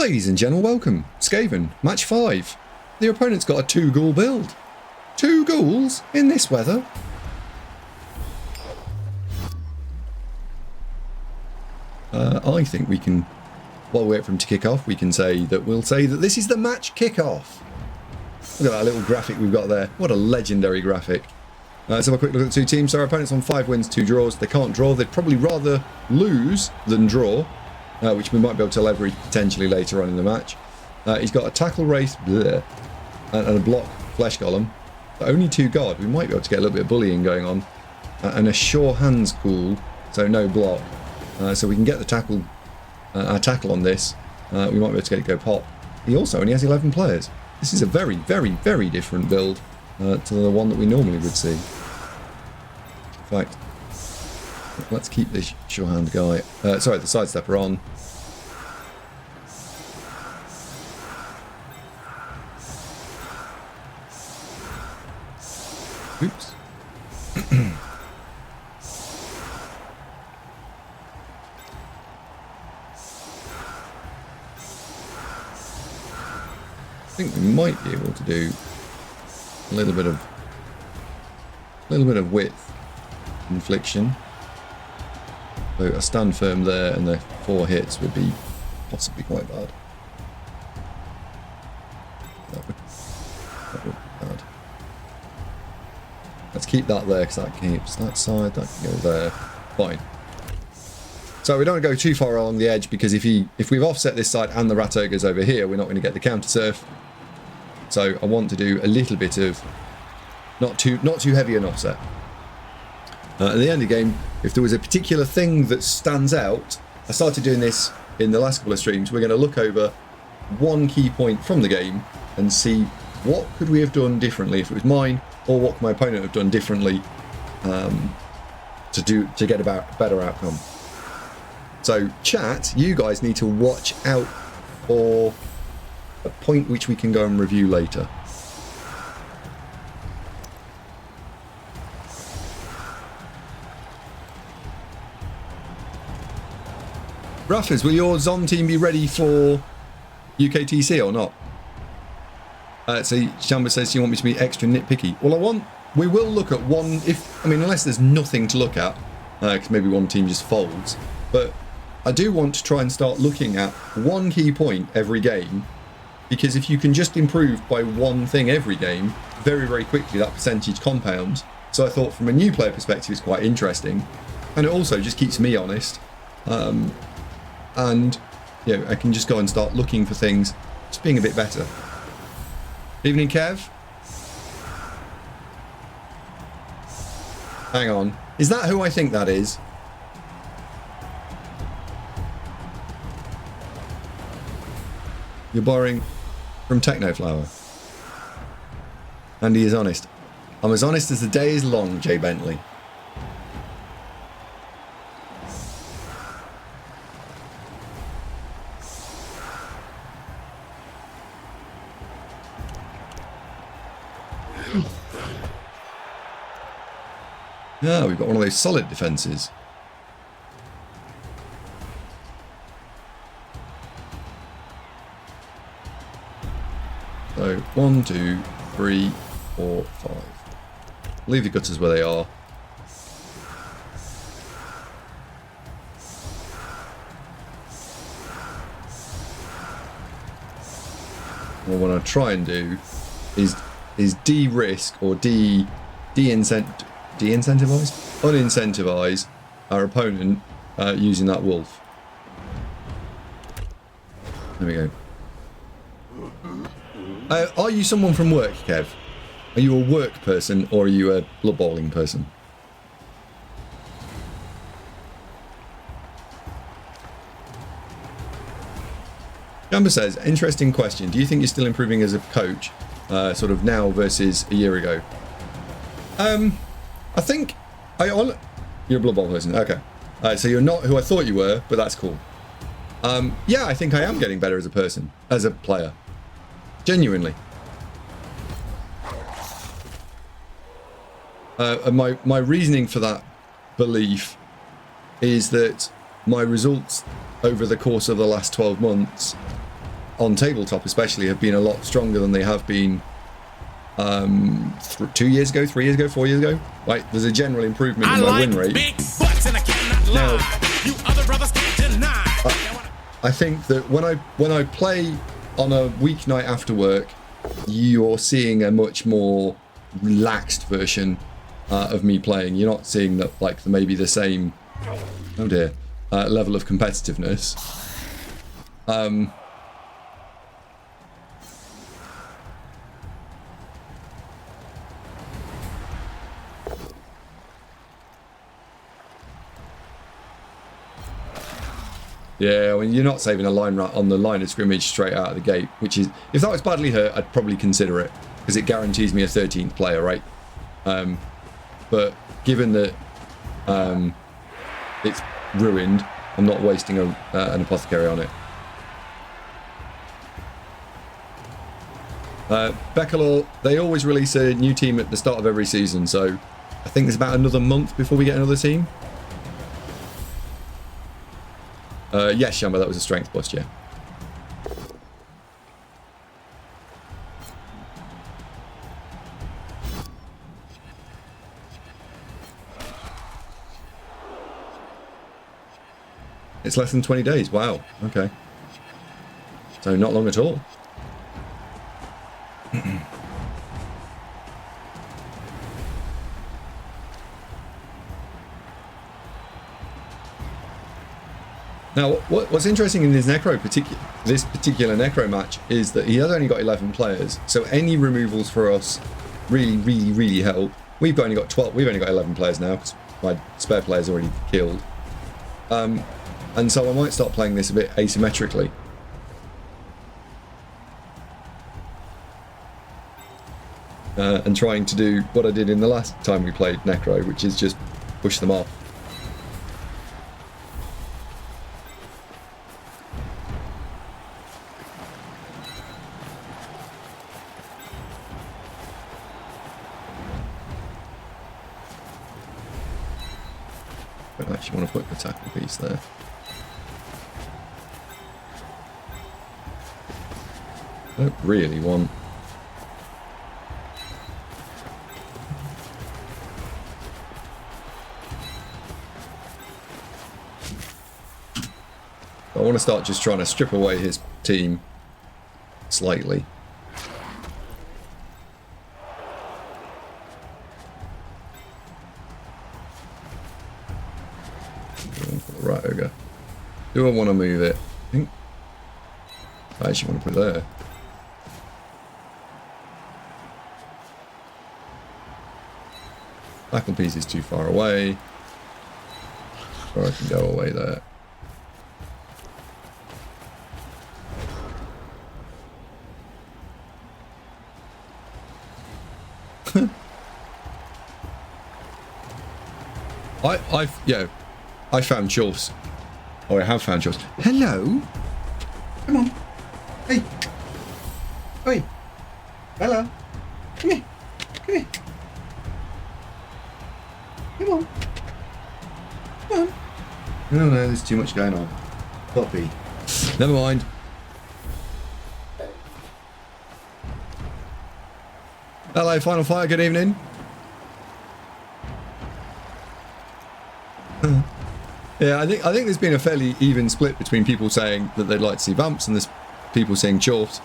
Ladies and gentlemen, welcome. Skaven, match 5. The opponent's got a 2-ghoul build. 2 ghouls in this weather? I think we can, while we wait for him to kick off, we'll say that this is the match kickoff. Look at that little graphic we've got there. What a legendary graphic. Let's have a quick look at the two teams. So our opponent's on 5 wins, 2 draws. They can't draw. They'd probably rather lose than draw, which we might be able to leverage potentially later on in the match. He's got a tackle race and a block flesh golem. But only 2 guard. We might be able to get a little bit of bullying going on. And a sure hands cool, so no block. So we can get the tackle, our tackle on this. We might be able to get it go pop. He also only has 11 players. This is a very, very, very different build to the one that we normally would see. In fact, let's keep this sure hand guy. Sorry, the sidestepper on. Oops. I think we might be able to do a little bit of width infliction. So a stand firm there and the 4 hits would be possibly quite bad. That would be bad. Let's keep that there because that keeps that side, that can go there. Fine. So we don't want to go too far along the edge because if we've offset this side and the rat ogre's over here, we're not going to get the counter surf. So I want to do a little bit of not too heavy an offset. At the end of the game, if there was a particular thing that stands out, I started doing this in the last couple of streams. We're going to look over one key point from the game and see what could we have done differently if it was mine, or what could my opponent have done differently to get a better outcome. So chat, you guys need to watch out for a point which we can go and review later. Ruffers, will your Zon team be ready for UKTC or not? So Chamba says you want me to be extra nitpicky. Well, we will look at one, unless there's nothing to look at, because maybe one team just folds, but I do want to try and start looking at one key point every game, because if you can just improve by one thing every game, very, very quickly that percentage compounds. So I thought from a new player perspective it's quite interesting, and it also just keeps me honest. And yeah, I can just go and start looking for things, just being a bit better. Evening, Kev. Hang on. Is that who I think that is? You're borrowing from Technoflower. And he is honest. I'm as honest as the day is long, Jay Bentley. Yeah, we've got one of those solid defences. So 1, 2, 3, 4, 5. Leave the gutters where they are. What I want to try and do is de-risk or unincentivize our opponent using that wolf. There we go. Are you someone from work, Kev? Are you a work person or are you a blood bowling person? Gamba says, interesting question. Do you think you're still improving as a coach, sort of now versus a year ago? I think you're a blood bowl person. Okay, so you're not who I thought you were, but that's cool. Yeah, I think I am getting better as a person, as a player. Genuinely. My reasoning for that belief is that my results over the course of the last 12 months on tabletop especially, have been a lot stronger than they have been 2 years ago, 3 years ago, 4 years ago. Like, there's a general improvement in my win rate. Big butts and I cannot Now, lie. You other brothers can't deny. I think that when I play on a weeknight after work, you're seeing a much more relaxed version of me playing. You're not seeing that, like, maybe the same, oh dear, level of competitiveness. Yeah, when you're not saving a line right on the line of scrimmage straight out of the gate, which is, if that was badly hurt, I'd probably consider it, because it guarantees me a 13th player, right? But given that it's ruined, I'm not wasting an apothecary on it. Beckelor, they always release a new team at the start of every season, so I think there's about another month before we get another team. Yes, Shamba, that was a strength bust, yeah. It's less than 20 days, wow, okay. So not long at all. Now, what's interesting in this particular Necro match is that he has only got 11 players, so any removals for us really help. We've only got 12. We've only got 11 players now because my spare player's already killed, and so I might start playing this a bit asymmetrically. And trying to do what I did in the last time we played Necro, which is just push them off. I actually want to put the tackle piece there. I don't really want... I want to start just trying to strip away his team slightly. Right, ogre. Do I want to move it? I think I actually want to put it there. Tackle piece is too far away. Or I can go away there. I found Chorfs. Oh, I have found Chorfs. Hello? Come on. Hey. Oi. Hello. Come here. Come here. Come on. Come on. No, there's too much going on. Puppy. Never mind. Hello, Final Fire. Good evening. Yeah, I think there's been a fairly even split between people saying that they'd like to see Vamps and there's people saying Chorfs,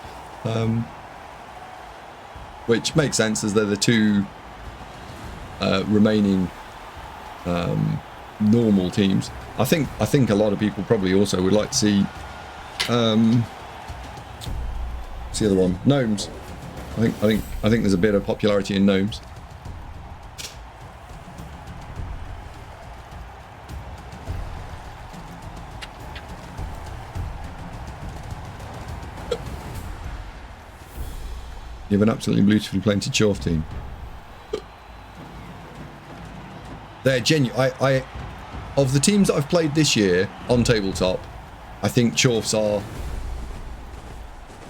which makes sense as they're the two remaining normal teams. I think a lot of people probably also would like to see what's the other one? Gnomes. I think there's a bit of popularity in gnomes. You have an absolutely beautifully painted Chorf team. They're genuine. I of the teams that I've played this year on tabletop, I think Chorfs are,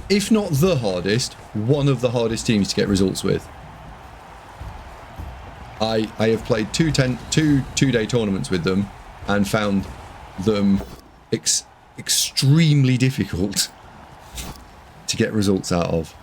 if not the hardest, one of the hardest teams to get results with. I have played two two-day tournaments with them and found them extremely difficult. to get results out of.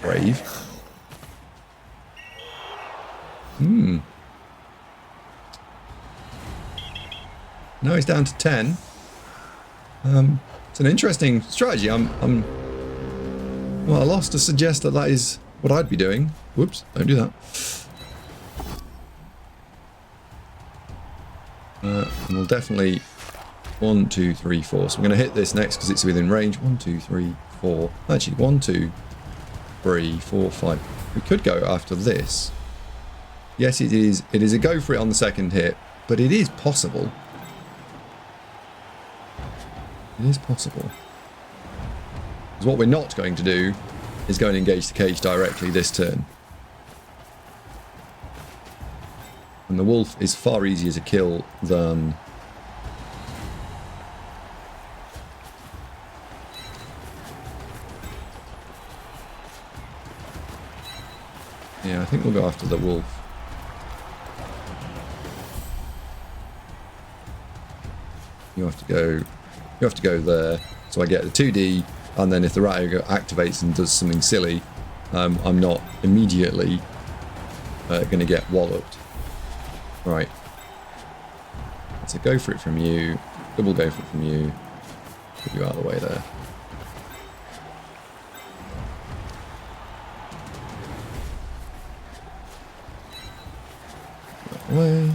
Brave. Now he's down to 10. It's an interesting strategy. I'm well, a loss to suggest that that is what I'd be doing. Whoops, don't do that. And we'll definitely 1, 2, 3, 4. So we're going to hit this next because it's within range. 1, 2, 3, 4. Actually, 1, 2, 3, 4, 5. We could go after this. Yes, it is. It is a go for it on the second hit, but it is possible. It is possible. Because what we're not going to do is go and engage the cage directly this turn. And the wolf is far easier to kill than... Yeah, I think we'll go after the wolf. You have to go there. So I get the 2D, and then if the rat activates and does something silly, I'm not immediately going to get walloped. Right. So go for it from you. Double go for it from you. Put you out of the way there. Way.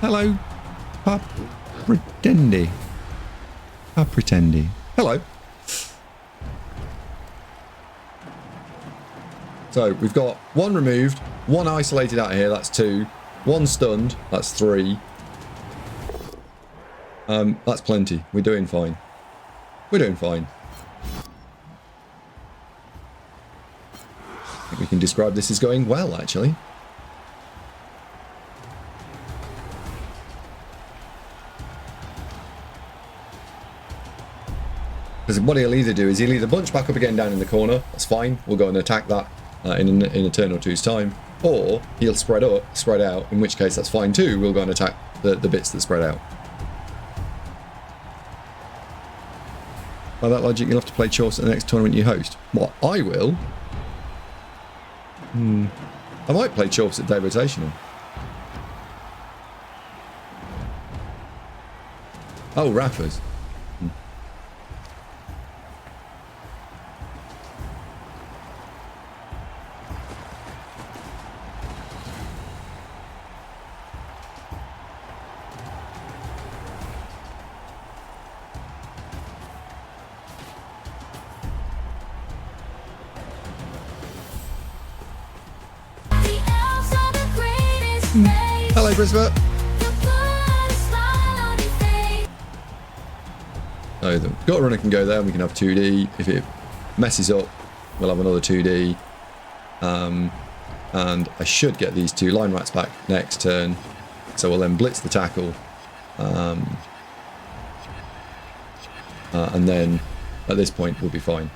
Hello, Pretendi. Pretendi. Hello. So we've got 1 removed, 1 isolated out of here, that's 2. 1 stunned, that's 3. That's plenty. We're doing fine. We're doing fine. I think we can describe this as going well, actually. Because what he'll either do is he'll either bunch back up again down in the corner, that's fine, we'll go and attack that in a turn or two's time, or he'll spread out, in which case that's fine too, we'll go and attack the bits that spread out. By that logic, you'll have to play Chaucer at the next tournament you host. What, I will? I might play Chaucer at Day Rotational. Oh, rappers. Hello, Brisbane. So the gut runner can go there and we can have 2D. If it messes up, we'll have another 2D. And I should get these 2 line rats back next turn. So we'll then blitz the tackle. And then at this point we'll be fine.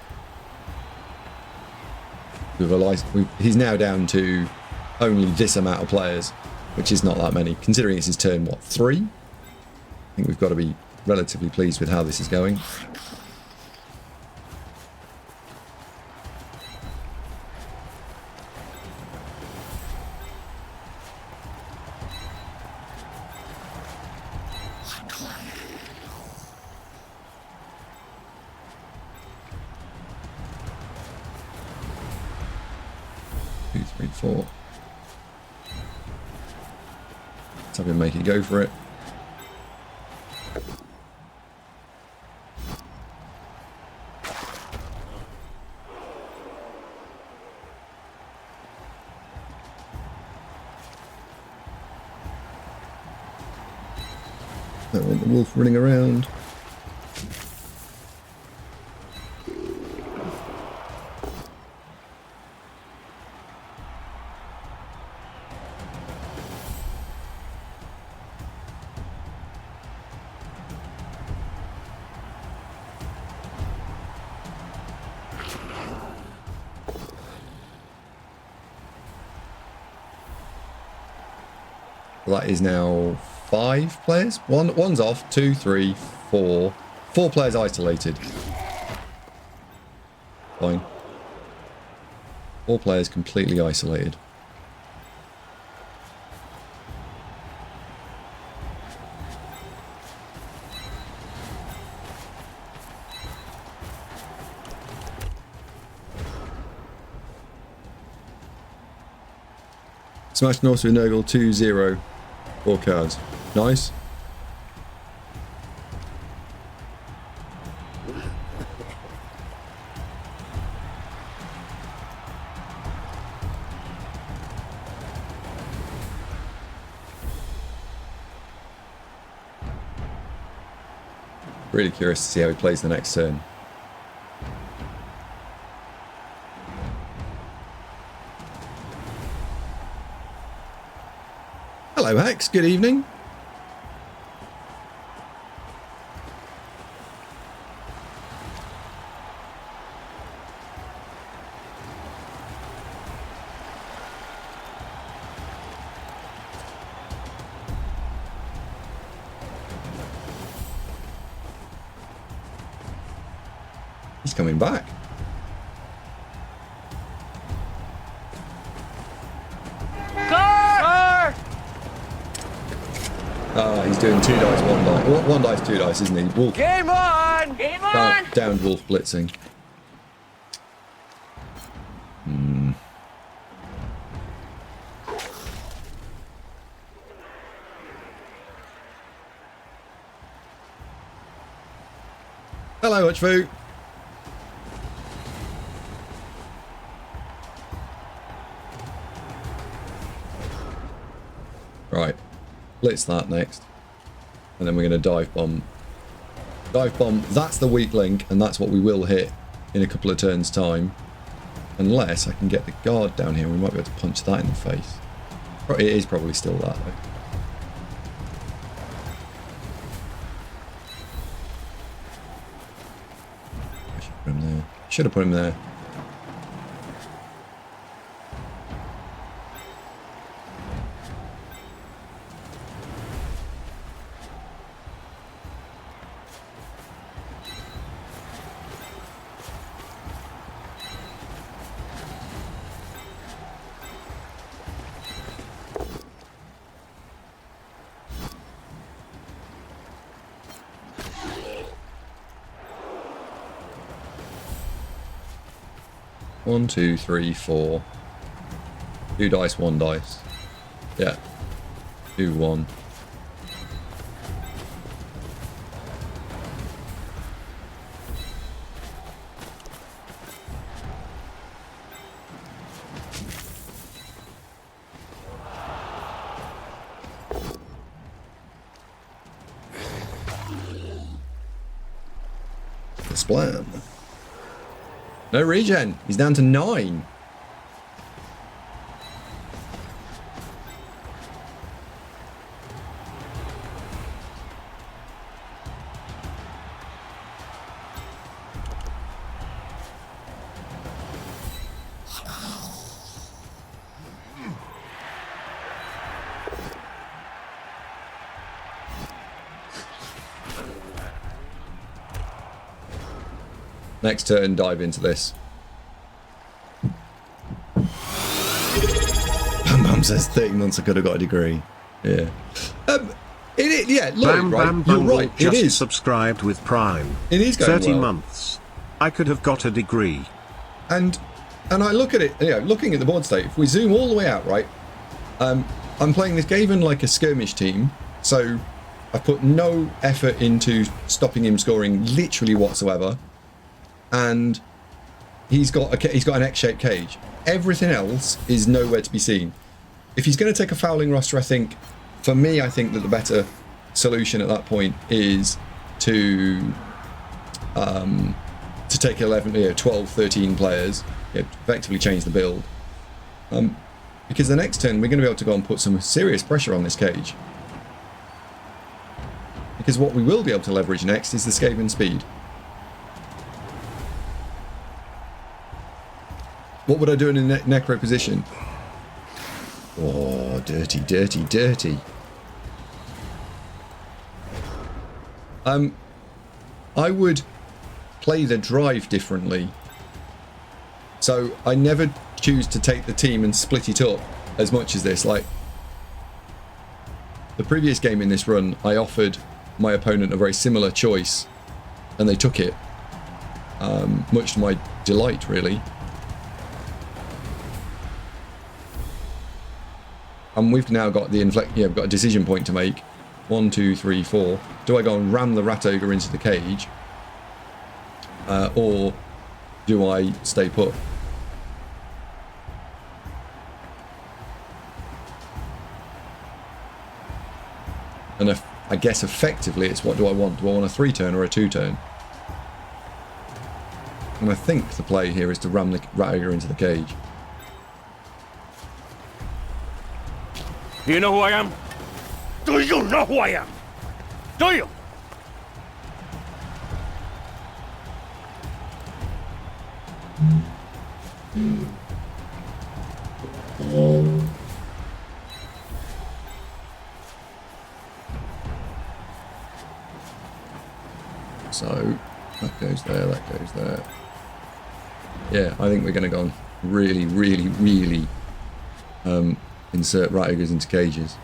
He's now down to only this amount of players, which is not that many, considering it's his turn, what, 3? I think we've got to be relatively pleased with how this is going. 4. Let's have him make it go for it. Don't want the wolf running around. That is now 5 players. One's off. 2, 3, 4. 4 players isolated. Fine. 4 players completely isolated. Smash North with Nurgle 2-0. 4 cards. Nice. Really curious to see how he plays the next turn. Hello, Hex. Good evening. He's coming back. Ah, he's doing 2 dice, 1 dice. 1 dice, 2 dice, isn't he? Wolf. Game on! Game on! Downed wolf blitzing. Hello, Hutchfu. Right. Blitz that next. And then we're going to dive bomb. Dive bomb, that's the weak link, and that's what we will hit in a couple of turns' time. Unless I can get the guard down here, we might be able to punch that in the face. It is probably still that, though. I should put him there. Should have put him there. One, 2, 3, 4. 2 dice, 1 dice. Yeah. 2, 1. Splam. No regen. He's down to 9. Next turn, dive into this. Bam Bam says 30 months I could have got a degree. Yeah. Yeah, look, Bam right? Bam You're Bumble right. It just is. subscribed with Prime. It is going 30 well. months. I could have got a degree. And And I look at it, you know, looking at the board state, if we zoom all the way out, right, I'm playing this Skaven like a skirmish team, so I've put no effort into stopping him scoring literally whatsoever, and he's got an X-shaped cage. Everything else is nowhere to be seen. If he's going to take a fouling roster, I think that the better solution at that point is to take 11, 12, 13 players, effectively change the build. Because the next turn we're going to be able to go and put some serious pressure on this cage. Because what we will be able to leverage next is the Skaven speed. What would I do in a necro position? Oh, dirty, dirty, dirty. I would play the drive differently. So I never choose to take the team and split it up as much as this. Like the previous game in this run, I offered my opponent a very similar choice and they took it, much to my delight, really. And we've now got the we've got a decision point to make. 1, 2, 3, 4. Do I go and ram the rat ogre into the cage, or do I stay put? And if, I guess effectively it's what do I want? Do I want a 3-turn or a 2-turn? And I think the play here is to ram the rat ogre into the cage. Do you know who I am? Do you know who I am? Do you? So that goes there, that goes there. Yeah, I think we're going to go and really, really, really insert rat ogres into cages.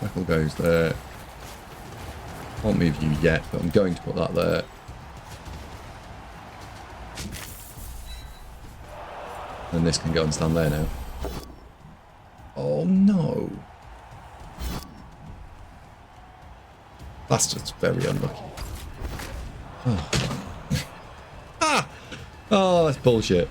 Knuckle goes there. Can't move you yet, but I'm going to put that there. And this can go and stand there now. Oh no. That's just very unlucky. Oh, oh that's bullshit.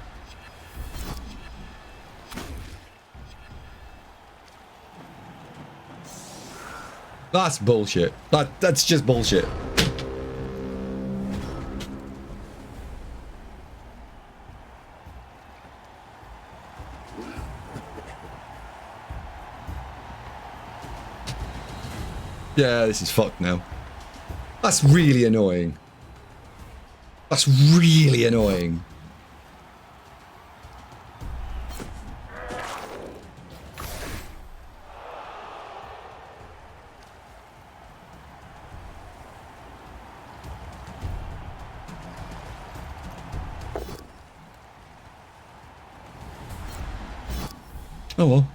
That's bullshit. That's just bullshit. Yeah, this is fucked now. That's really annoying. That's really annoying. Oh well.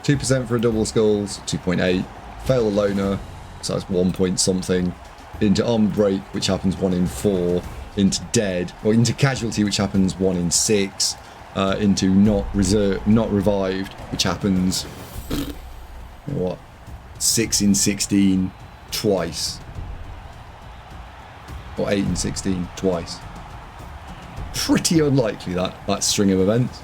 %2% for a double skulls, 2.8. Fail a loner, so that's 1 point something. Into armor break, which happens 1 in 4. Into dead, or into casualty, which happens 1 in 6. Into not revived, which happens what 6 in 16 twice, or 8 in 16 twice. Pretty unlikely that string of events.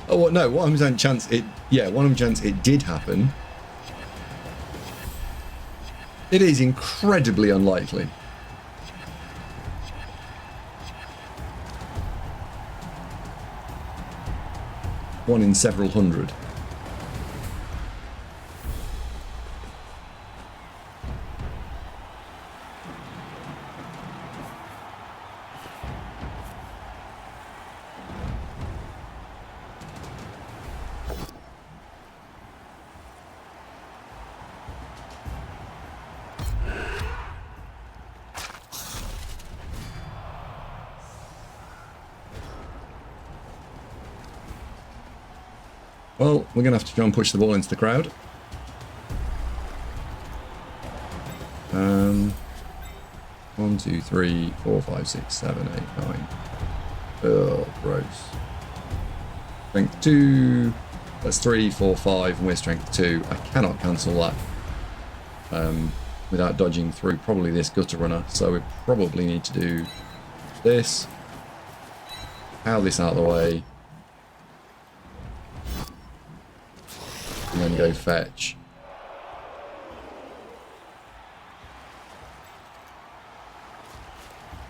Oh well, no, 100% chance it. Yeah, 100% chance it did happen. It is incredibly unlikely. One in several hundred. Well, we're going to have to try and push the ball into the crowd. 1, 2, 3, 4, 5, 6, 7, 8, 9. Oh, gross. Strength 2. That's 3, 4, 5, and we're strength 2. I cannot cancel that without dodging through probably this gutter runner. So we probably need to do this. Power this out of the way. And then go fetch.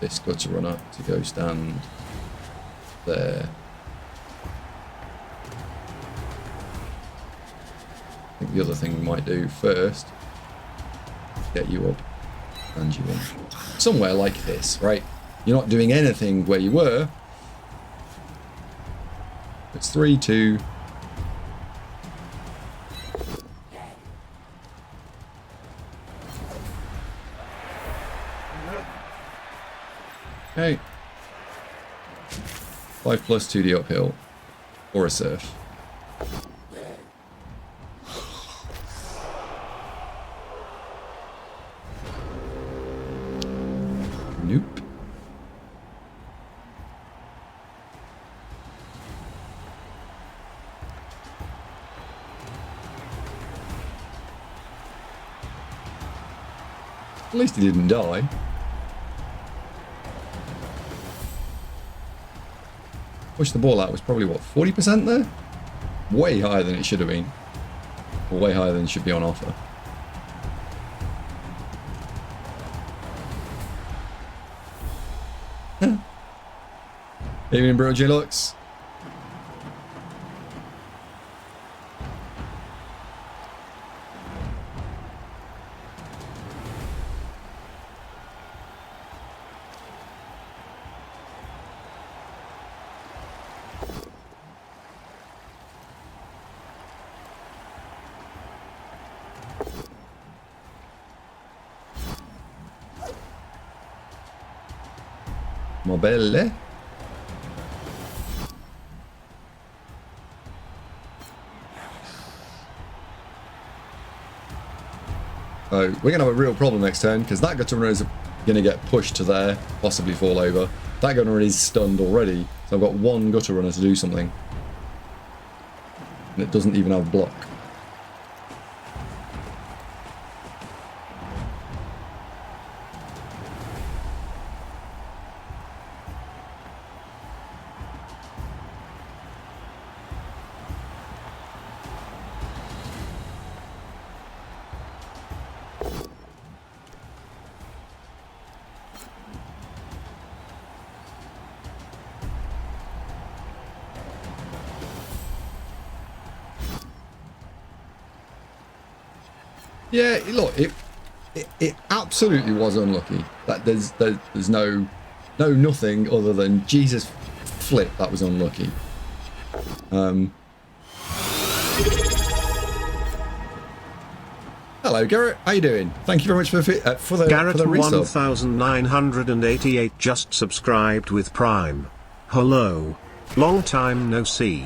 This gutter runner to go stand there. I think the other thing we might do first, get you up and you in. Somewhere like this, right? You're not doing anything where you were. It's 3, 2. Okay. 5 plus 2D uphill. Or a surf. Nope. At least he didn't die. Push the ball out was probably, what, 40% there? Way higher than it should have been. Or way higher than should be on offer. Evening, bro, J-Lux. Mobile. So we're going to have a real problem next turn because that gutter runner is going to get pushed to there, possibly fall over. That gutter runner is stunned already, so I've got one gutter runner to do something. And it doesn't even have block. Yeah, look, it absolutely was unlucky. That there's no nothing other than Jesus flip. That was unlucky. Hello, Garrett. How you doing? Thank you very much for the Garrett for the resub. 1988 just subscribed with Prime. Hello. Long time no see.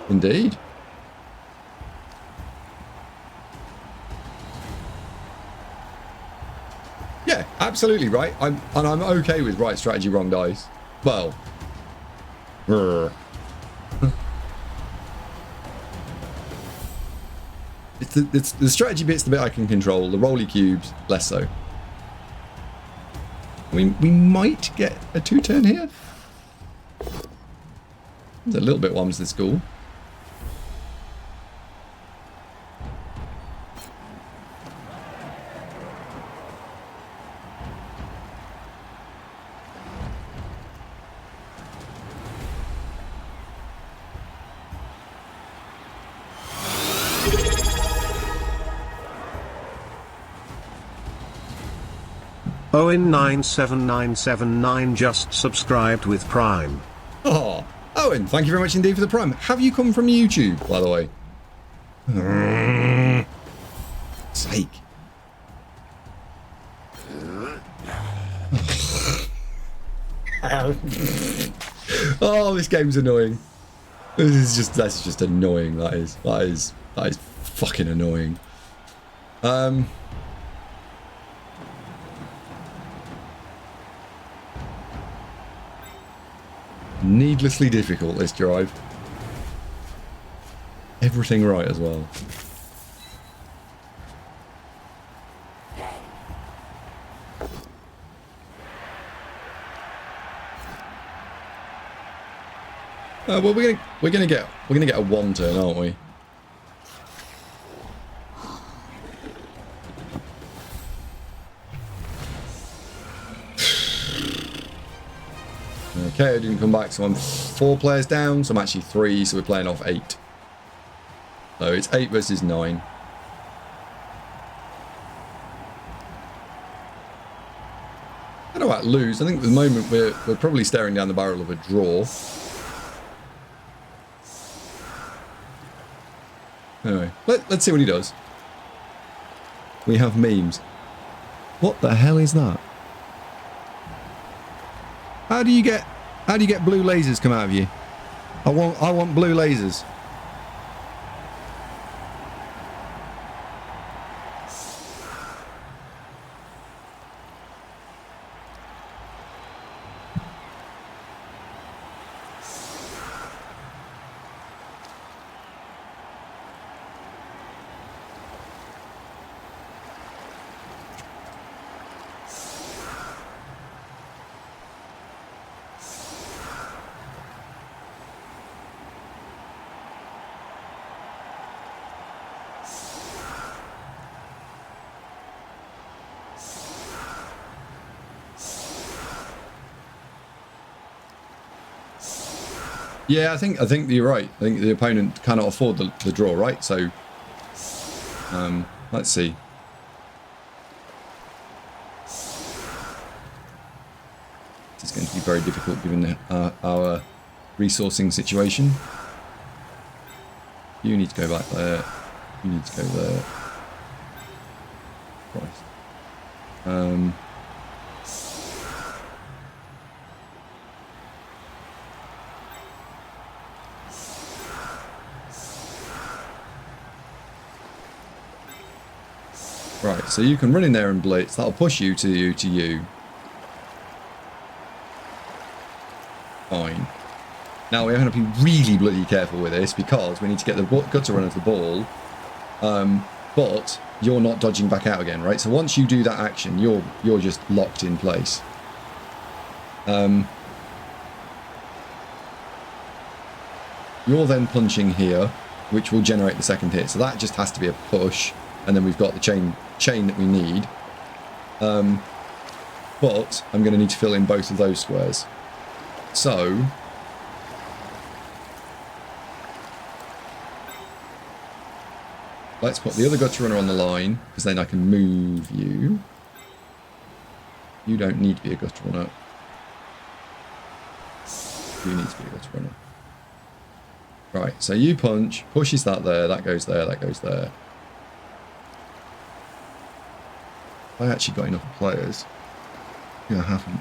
Indeed. Yeah, absolutely right. I'm okay with right strategy, wrong dice. Well, it's the strategy bit's the bit I can control. The rolly cubes, less so. We might get a 2-turn here. It's a little bit warms the school. Owen97979 just subscribed with Prime. Oh, Owen, thank you very much indeed for the Prime. Have you come from YouTube, by the way? Sake. Oh, this game's annoying. That's just annoying. That is fucking annoying. Needlessly difficult, this drive. Everything right as well. Well, we're gonna get a one turn, aren't we? Okay, I didn't come back, so I'm 4 players down, so I'm actually 3, so we're playing off 8. So it's 8 versus 9. I don't know about lose. I think at the moment we're probably staring down the barrel of a draw. Anyway, let's see what he does. We have memes. What the hell is that? How do you get blue lasers come out of you? I want blue lasers. Yeah, I think you're right. I think the opponent cannot afford the draw, right? So, let's see. It's going to be very difficult given our resourcing situation. You need to go back there. You need to go there. Christ. Right, so you can run in there and blitz. That'll push you to you. Fine. Now we're going to be really bloody careful with this because we need to get the gutter runner to the ball. But you're not dodging back out again, right? So once you do that action, you're just locked in place. You're then punching here, which will generate the second hit. So that just has to be a push. And then we've got the chain that we need. But I'm going to need to fill in both of those squares. So let's put the other gutter runner on the line, because then I can move you. You don't need to be a gutter runner. You need to be a gutter runner. Right, so you punch, pushes that there, that goes there, that goes there. I actually got enough players. Yeah, I haven't.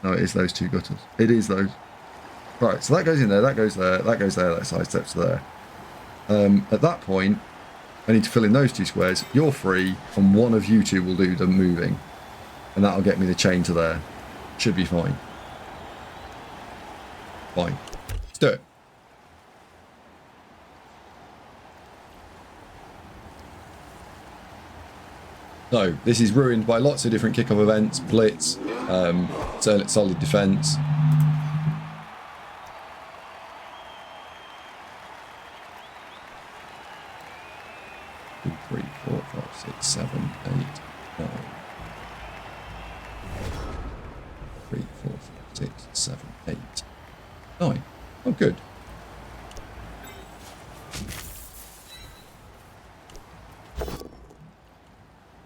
No, it is those two gutters. It is those. Right, so that goes in there, that goes there, that goes there, that side steps there. At that point, I need to fill in those two squares. You're free, and one of you two will do the moving. And that'll get me the chain to there. Should be fine. Fine. Let's do it. So, this is ruined by lots of different kickoff events, blitz, solid defense. Two, 3, 4, 5, 6, 7, 8, 9. 3, 4, 5, 6, 7, 8, 9. Oh, good.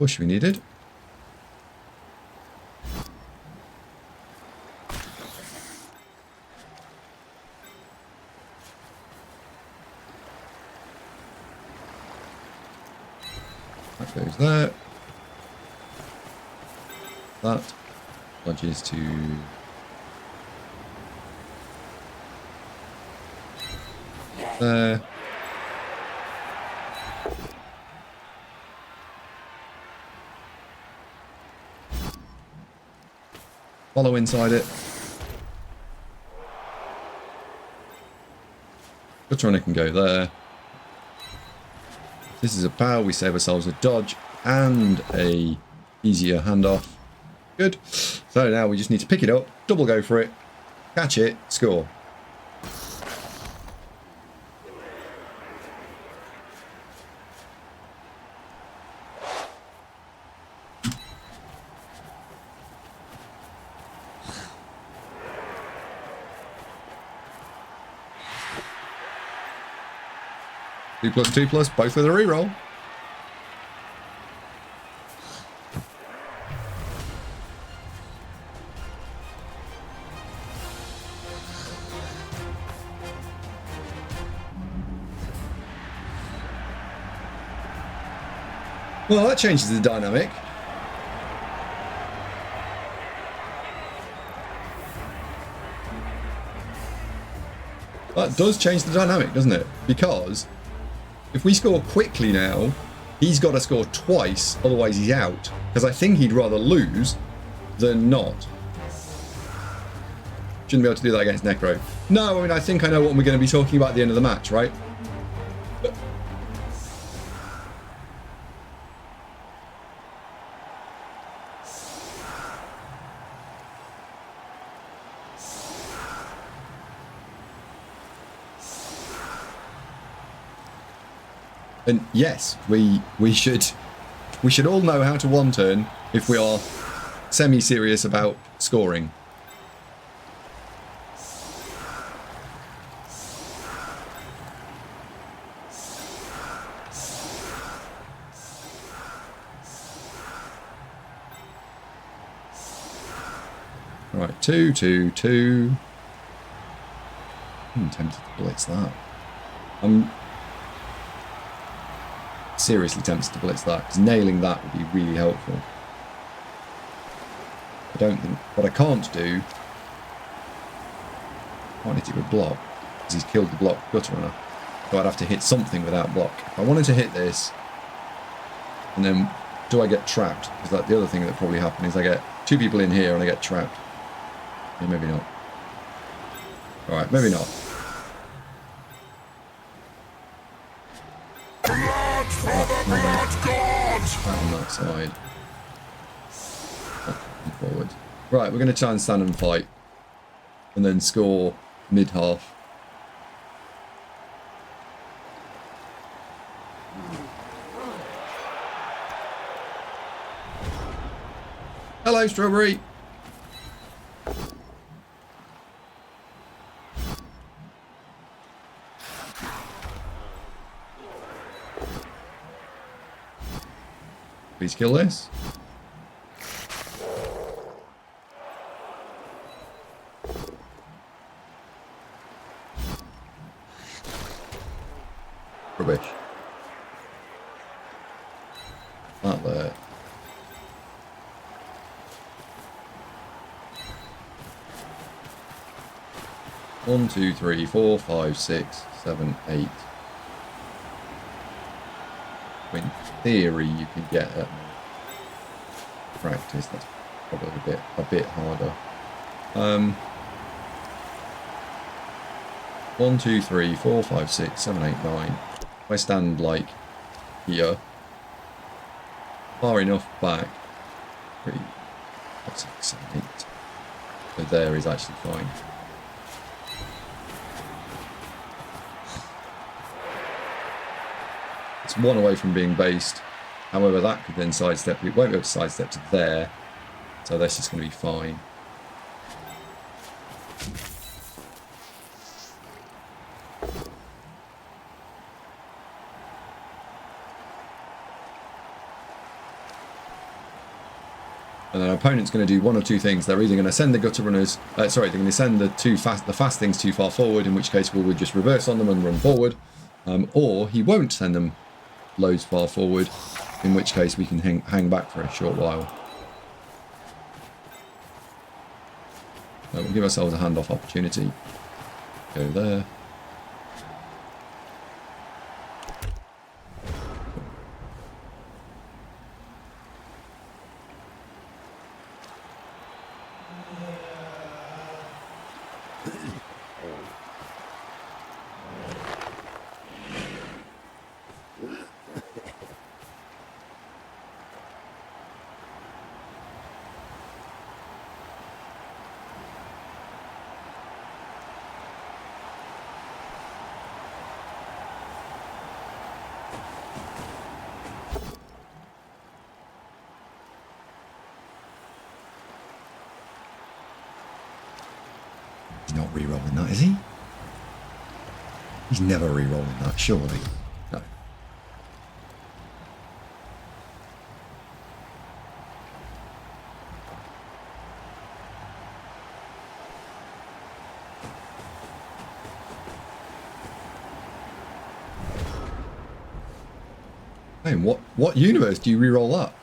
Push we needed. That goes there. That lodges to there. Follow inside it. Gutrunner can go there. This is a power. We save ourselves a dodge and a easier handoff. Good. So now we just need to pick it up, double go for it, catch it, score. Two plus, both with a reroll. Well, that changes the dynamic. That does change the dynamic, doesn't it? Because if we score quickly now, he's got to score twice, otherwise he's out. Because I think he'd rather lose than not. Shouldn't be able to do that against Necro. No, I mean, I think I know what we're going to be talking about at the end of the match, right? And yes, we should all know how to one turn if we are semi-serious about scoring. Right, 2, 2, 2. I'm tempted to blitz that. I'm seriously tempted to blitz that, because nailing that would be really helpful. I don't think... What I can't do... I can't hit it with block, because he's killed the block gutter runner. So I'd have to hit something without block. If I wanted to hit this, and then do I get trapped? Because like the other thing that probably happened is I get two people in here and I get trapped. Yeah, maybe not. Alright, maybe not. On that side. Forward. Right, we're going to try and stand and fight. And then score mid-half. Hello, Strawberry! Please kill this. Rubbish. That there. One, two, three, 4, 5, 6, 7, 8. In theory, you can get at practice. That's probably a bit harder. 1, 2, 3, 4, 5, 6, 7, 8, 9. If I stand like here, far enough back, 3, 5, 6, 7, 8. So there is actually fine. It's one away from being based. However, that could then sidestep. It won't be able to sidestep to there. So this is going to be fine. And then our opponent's going to do one or two things. They're either going to send the gutter runners, they're going to send the fast things too far forward, in which case we would just reverse on them and run forward, or he won't send them loads far forward, in which case we can hang back for a short while. We'll give ourselves a handoff opportunity. Go there. He's not re-rolling that, is he? He's never re-rolling that, surely. No. Hey, what universe do you re-roll that?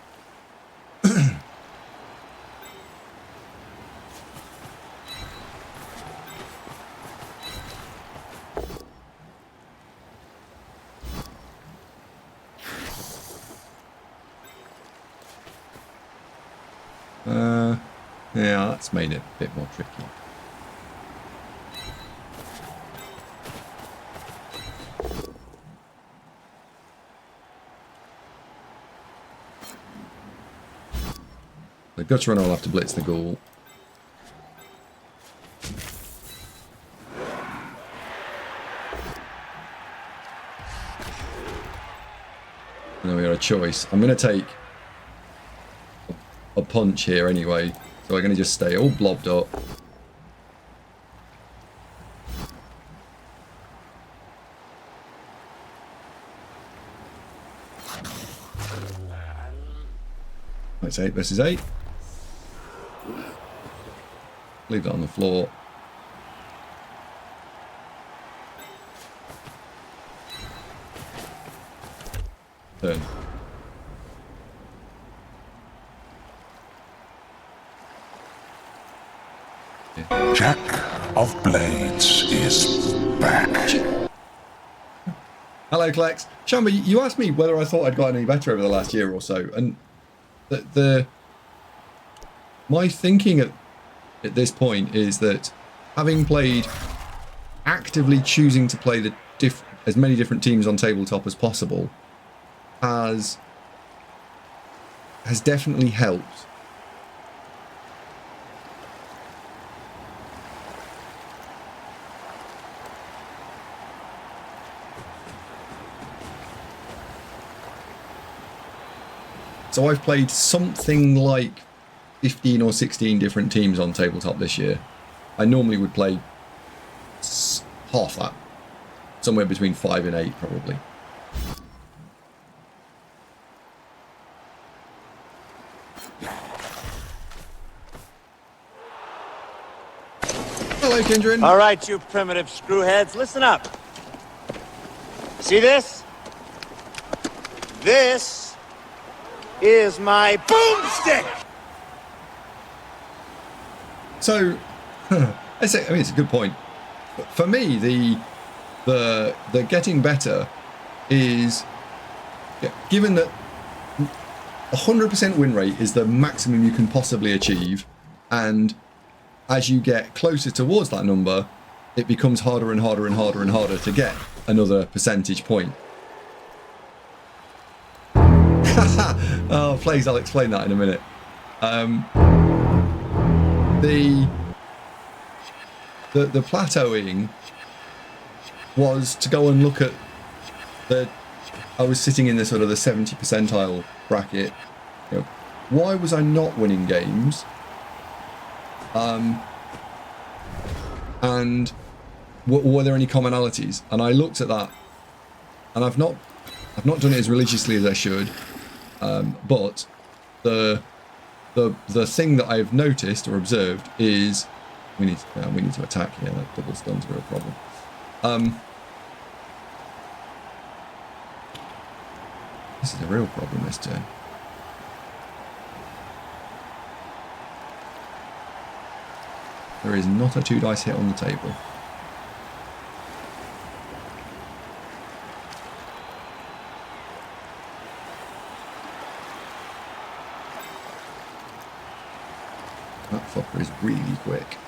Yeah, that's made it a bit more tricky. The gutter runner will have to blitz the ghoul. And then we got a choice. I'm going to take a punch here anyway. So we're going to just stay all blobbed up. It's 8 versus 8. Leave that on the floor. Turn. Jack of Blades is back. Hello, Klex. Chamba, you asked me whether I thought I'd gotten any better over the last year or so, and my thinking at this point is that having played, actively choosing to play as many different teams on tabletop as possible has definitely helped. So I've played something like 15 or 16 different teams on tabletop this year. I normally would play half that. Somewhere between 5 and 8 probably. Hello, Kindred. All right, you primitive screwheads, listen up. See this? This is my boomstick! So, it's a good point. For me, the getting better is, given that 100% win rate is the maximum you can possibly achieve, and as you get closer towards that number, it becomes harder and harder and harder and harder to get another percentage point. Oh, please, I'll explain that in a minute. The plateauing was to go and look at I was sitting in the sort of the 70 percentile bracket. You know, why was I not winning games? And were there any commonalities? And I looked at that, and I've not done it as religiously as I should. But the the thing that I've noticed or observed is we need to attack here. That double stun's a real problem. This is a real problem this turn. There is not a 2 dice hit on the table. That fucker is really quick.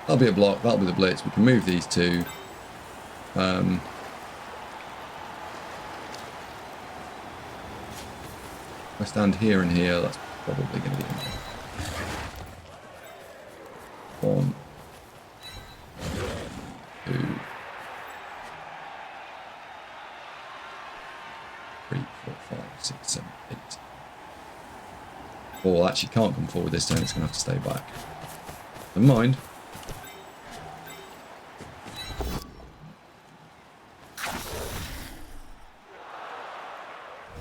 That'll be a block, that'll be the blitz. We can move these two. If I stand here and here, that's probably going to be enough. 1, 2, 3, 4, 5, 6, 7, 8. Ball actually can't come forward this turn, it's going to have to stay back. Never mind.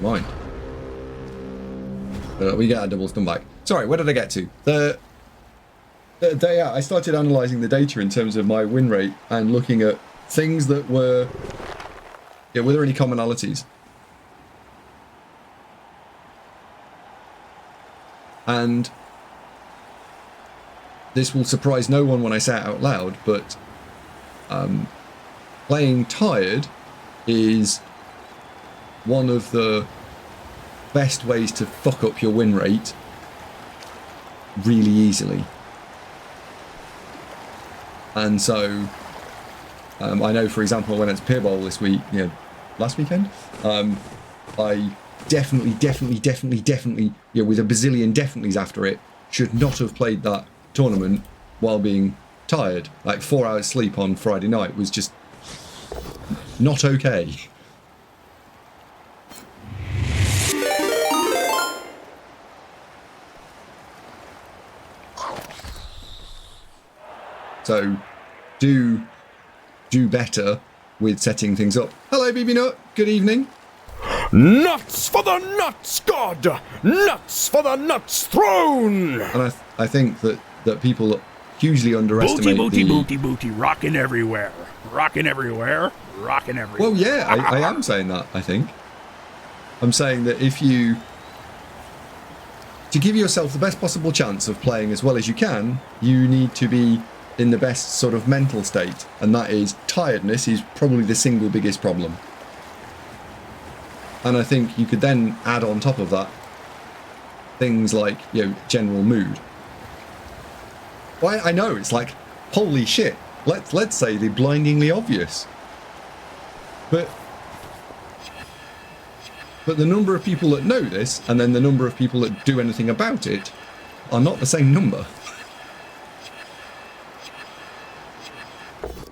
Mind. We get a double stun back. Sorry, where did I get to? I started analysing the data in terms of my win rate and looking at things that were... Yeah, were there any commonalities? And this will surprise no one when I say it out loud, but playing tired is one of the best ways to fuck up your win rate really easily. And so I know, for example, when it's Pier Bowl this week, last weekend, I definitely, with a bazillion definitely's after it, should not have played that tournament while being tired. Like 4 hours sleep on Friday night was just not okay. So do better with setting things up. Hello, BB Nut. Good evening. Nuts for the nuts god! Nuts for the nuts throne! And I think that people hugely underestimate booty, rocking everywhere. Rocking everywhere. Well, yeah, I am saying that, I think. I'm saying that to give yourself the best possible chance of playing as well as you can, you need to be in the best sort of mental state, and that is tiredness is probably the single biggest problem. And I think you could then add on top of that things like, general mood. Well, I know it's like, holy shit, let's say the blindingly obvious. But the number of people that know this, and then the number of people that do anything about it, are not the same number.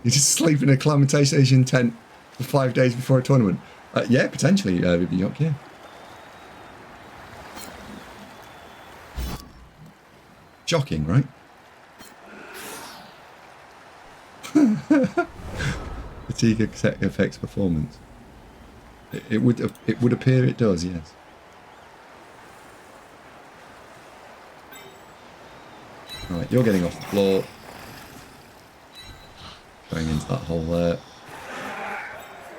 You just sleep in a acclimatization tent for 5 days before a tournament. Yeah, potentially, Viviok, yeah. Shocking, right? Fatigue affects performance. It would appear it does, yes. Right, you're getting off the floor. Going into that hole there.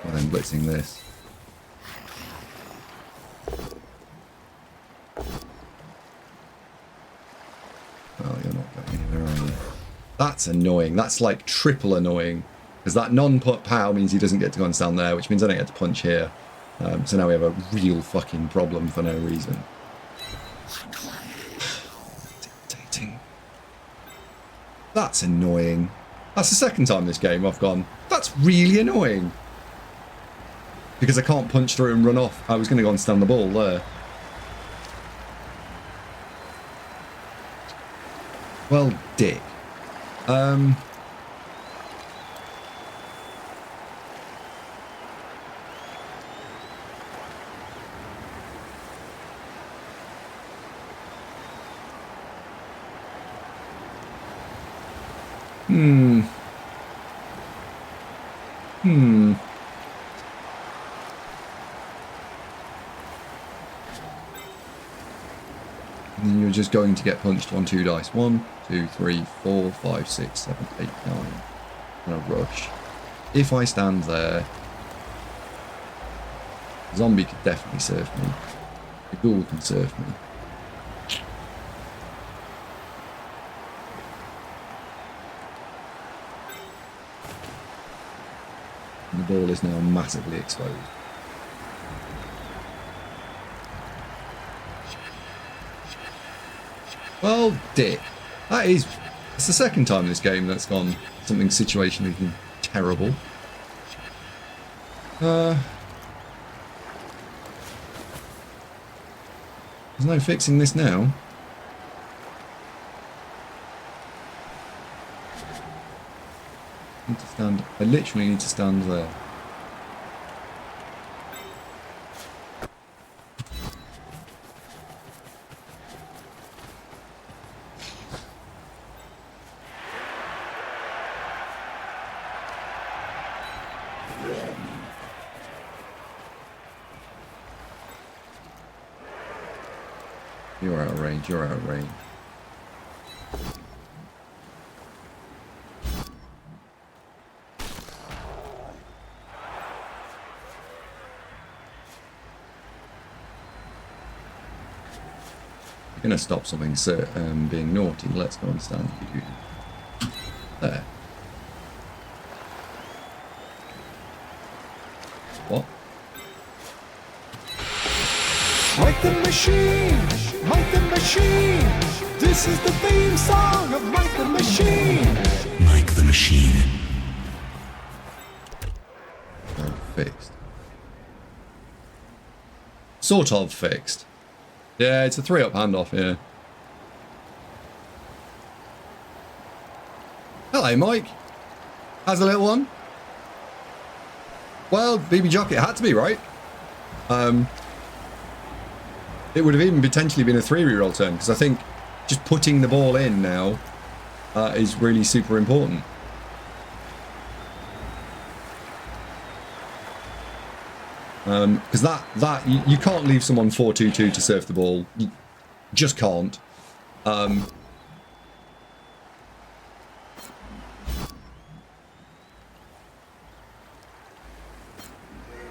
And then blitzing this. Oh, you're not going anywhere, are you? That's annoying. That's like triple annoying. Because that non-pow means he doesn't get to go and stand there, which means I don't get to punch here. So now we have a real fucking problem for no reason. Irritating. That's annoying. That's the second time this game I've gone, that's really annoying. Because I can't punch through and run off. I was going to go and stand the ball there. Well, dick. And you're just going to get punched on 2 dice. 1, 2, 3, 4, 5, 6, 7, 8, 9. And a rush. If I stand there, the zombie could definitely serve me. The ghoul can serve me. And the ball is now massively exposed. Well, dick. It's the second time in this game that's gone something situationally terrible. There's no fixing this now. I literally need to stand there. You're out of range, you're out of range. You're going to stop something being naughty. Let's go and stand you. There. What? Mike the Machine! Mike the Machine! This is the theme song of Mike the Machine! Mike the Machine. Oh, fixed. Sort of fixed. Yeah, it's a 3-up handoff here. Hello, Mike. How's the little one? Well, BB Jock, it had to be, right? It would have even potentially been a 3 reroll turn, because I think just putting the ball in now is really super important. Because you can't leave someone 4-2-2 to serve the ball. You just can't.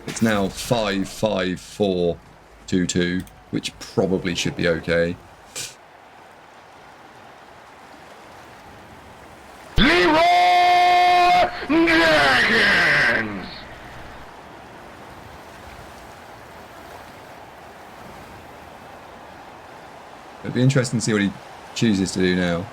It's now 5-5-4-2-2, which probably should be okay. Dragons! It'd be interesting to see what he chooses to do now.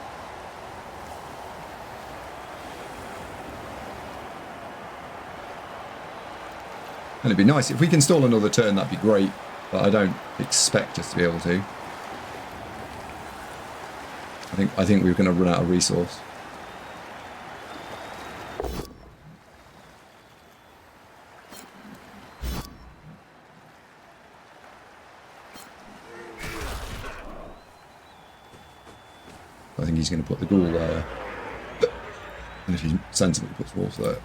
And it'd be nice if we can stall another turn. That'd be great, but I don't expect us to be able to. I think we're going to run out of resource. I think he's going to put the ghoul there. And if he sensibly puts wolves there.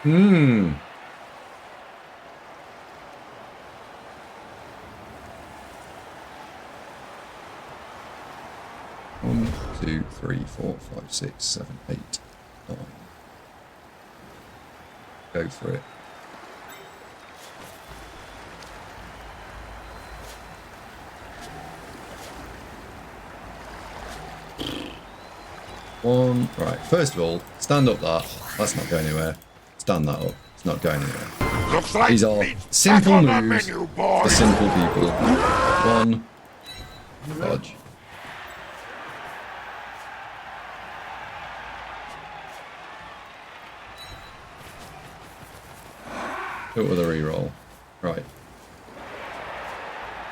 Hmm. 1, 2, 3, 4, 5, 6, 7, 8, 9. Go for it. One. Right. First of all, stand up that. That's not going anywhere. Stand that up. It's not going anywhere. Looks like These are simple moves for simple people. One. Dodge. Do it with a reroll. Right.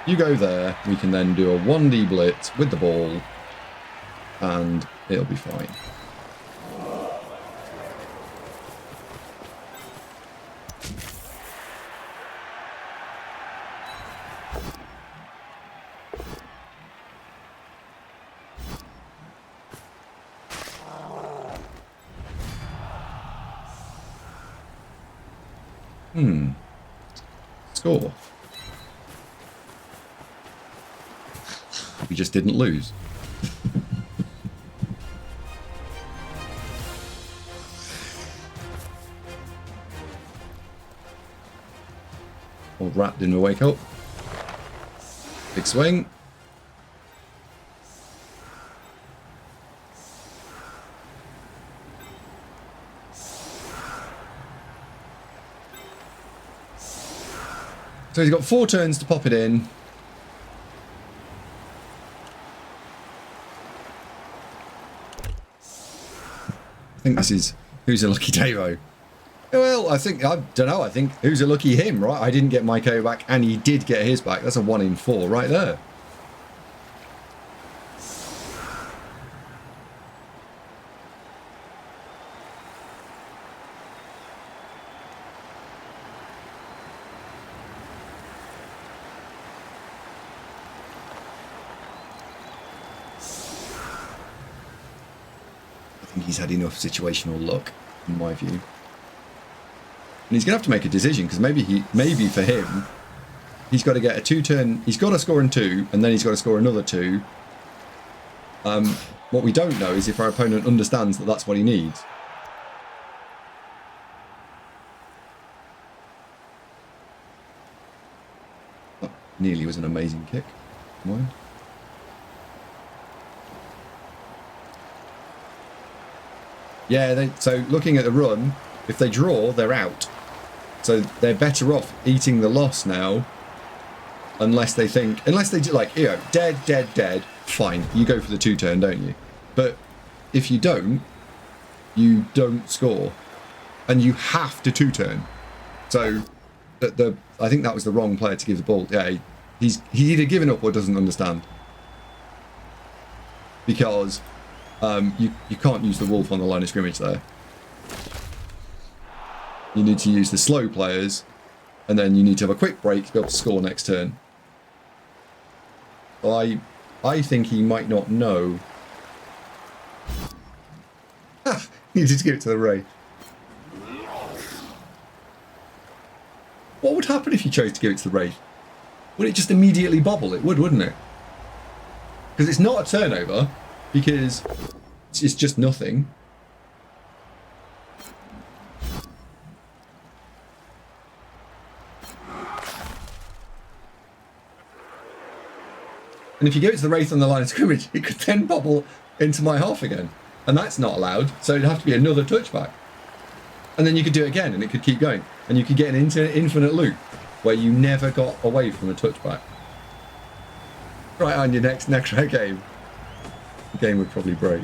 You go there. We can then do a 1D blitz with the ball, and it'll be fine. Score. We just didn't lose. Old rat didn't wake up. Big swing. So he's got 4 turns to pop it in. I think this is who's a lucky Davo. Well, I don't know, I think who's a lucky him, right? I didn't get my KO back and he did get his back. That's a 1 in 4 right there. He's had enough situational luck, in my view. And he's going to have to make a decision, because maybe for him, he's got to get a 2-turn. He's got to score in 2, and then he's got to score another 2. What we don't know is if our opponent understands that that's what he needs. That nearly was an amazing kick. Come on. Yeah, so looking at the run, if they draw, they're out. So they're better off eating the loss now, unless they do like, dead, fine. You go for the 2-turn, don't you? But if you don't score, and you have to 2-turn. So I think that was the wrong player to give the ball. Yeah, he's either given up or doesn't understand, because. You can't use the wolf on the line of scrimmage there. You need to use the slow players, and then you need to have a quick break to be able to score next turn. I think he might not know. Needed to give it to the Wraith. What would happen if you chose to give it to the Wraith? Would it just immediately bobble? It would, wouldn't it? Because it's not a turnover. Because it's just nothing. And if you give it to the Wraith on the line of scrimmage, it could then bobble into my half again. And that's not allowed, so it'd have to be another touchback. And then you could do it again, and it could keep going. And you could get an infinite loop where you never got away from a touchback. Right on your next game. The game would probably break.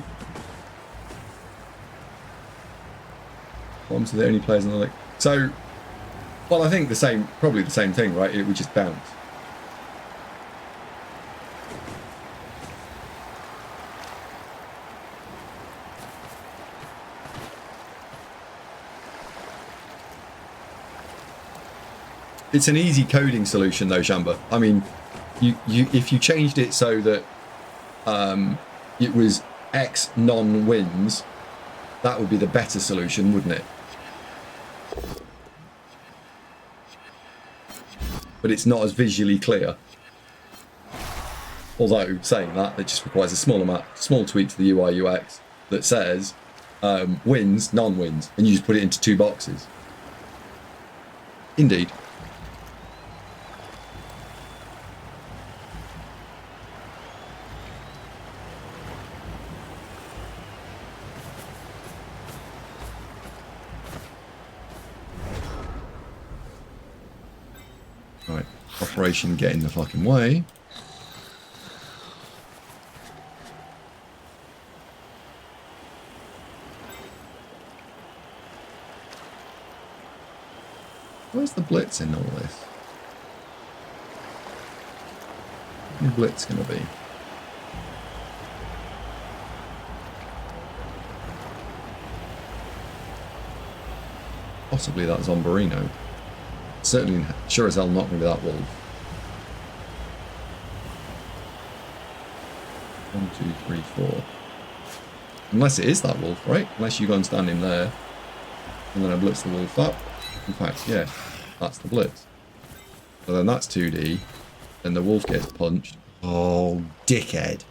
Bombs are the only players on the league. So, well, I think probably the same thing, right? It would just bounce. It's an easy coding solution, though, Shamba. I mean, if you changed it so that it was X non-wins, that would be the better solution, wouldn't it? But it's not as visually clear. Although, saying that, it just requires a small tweak to the UI UX that says wins, non-wins, and you just put it into 2 boxes. Indeed. Right, operation get in the fucking way. Where's the blitz in all this? Where's the blitz going to be? Possibly that Zombarino. Certainly, sure as hell not going to be that wolf. 1, 2, 3, 4. Unless it is that wolf, right? Unless you go and stand in there, and then I blitz the wolf up. In fact, yeah, that's the blitz. So then that's 2D. Then the wolf gets punched. Oh, dickhead.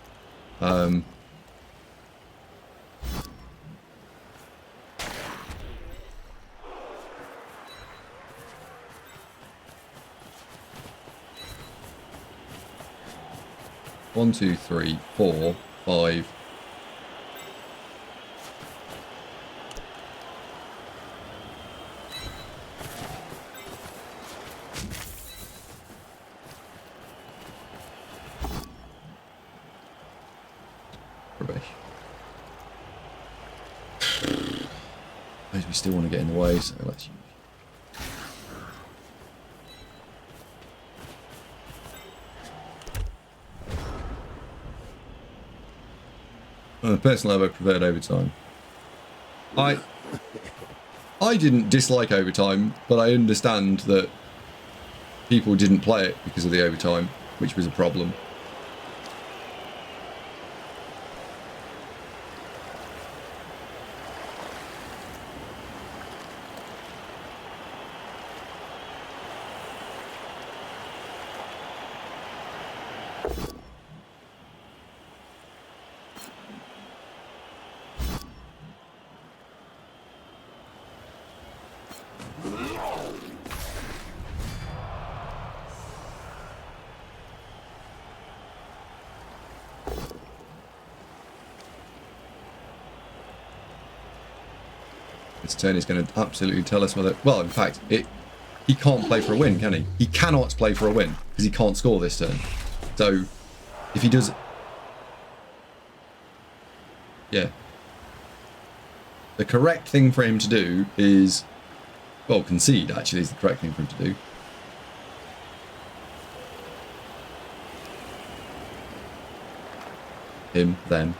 One, 2, 3, 4, 5. Rubbish. Suppose we still want to get in the way, so let's use. On a personal level, I preferred overtime. I didn't dislike overtime, but I understand that people didn't play it because of the overtime, which was a problem. This turn is going to absolutely tell us whether... Well, in fact, he can't play for a win, can he? He cannot play for a win because he can't score this turn. So, if he does... Yeah. The correct thing for him to do is... Well, concede, actually, is the correct thing for him to do. Him, then.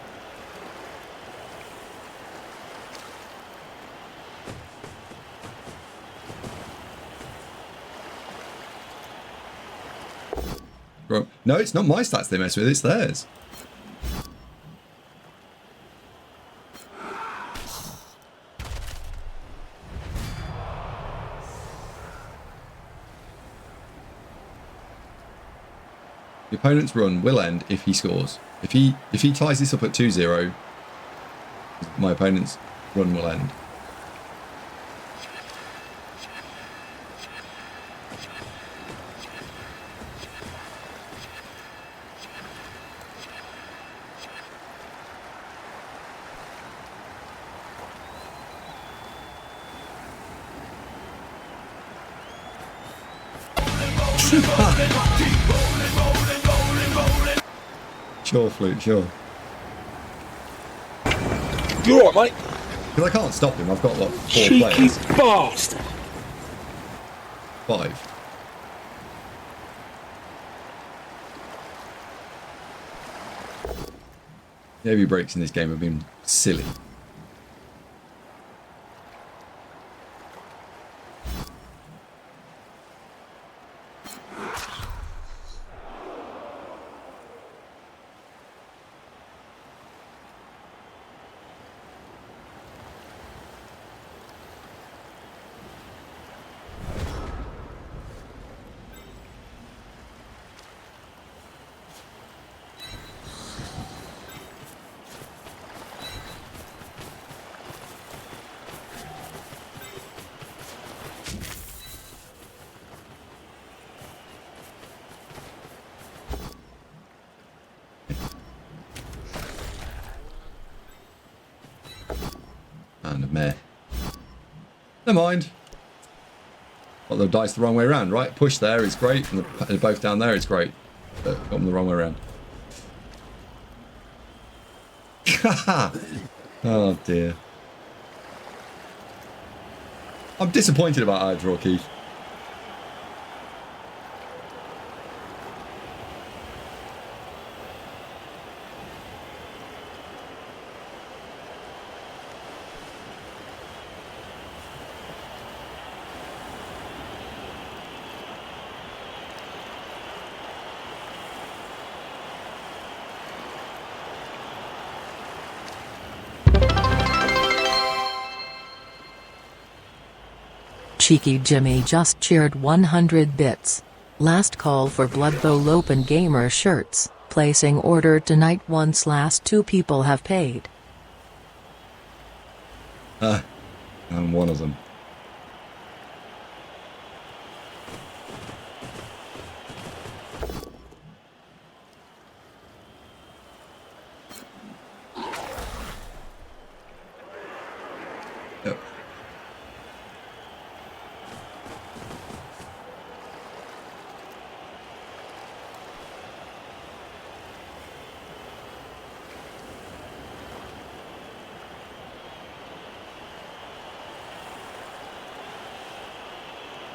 No, it's not my stats they mess with, it's theirs. The opponent's run will end if he scores. If he ties this up at 2-0, my opponent's run will end. Sure, Flute, sure. You alright, mate? Because I can't stop him, I've got, what, 4 Cheeky players? bastard! 5. The heavy breaks in this game have been silly. And a meh. Never mind. Got the dice the wrong way around, right? Push there is great, and they're both down there is great. But got them the wrong way around. Oh dear. I'm disappointed about our draw, Keith. Cheeky Jimmy just cheered 100 bits. Last call for Blood Bowl Open Gamer shirts. Placing order tonight once last 2 people have paid. I'm one of them. Yep.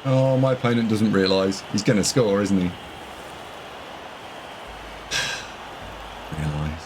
Oh, my opponent doesn't realise. He's going to score, isn't he? Realise.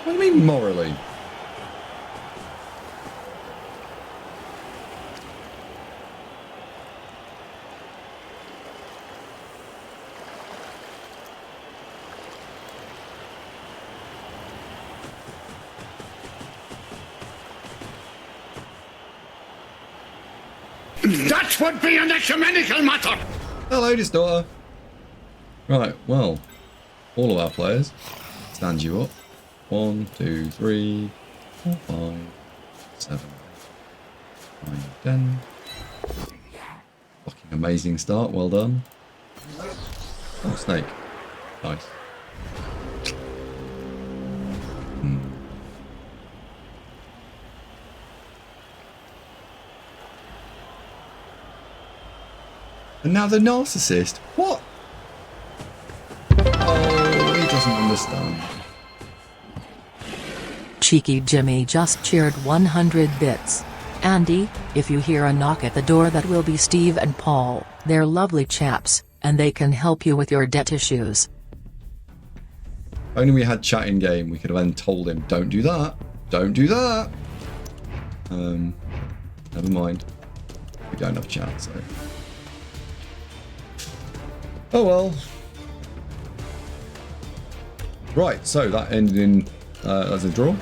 What do you mean morally? That would be an ecumenical matter! Hello, Distorter. Right, well, all of our players stand you up. 1, 2, 3, 4, 5, 7, 9, 10. Fucking amazing start, well done. Oh, snake. Nice. And now the narcissist. What? Oh, he doesn't understand. Cheeky Jimmy just cheered 100 bits. Andy, if you hear a knock at the door, that will be Steve and Paul. They're lovely chaps, and they can help you with your debt issues. If only we had chat in game, we could have then told him, don't do that. Don't do that. Never mind. We don't have chat, so. Oh well. Right, so that ended in as a draw.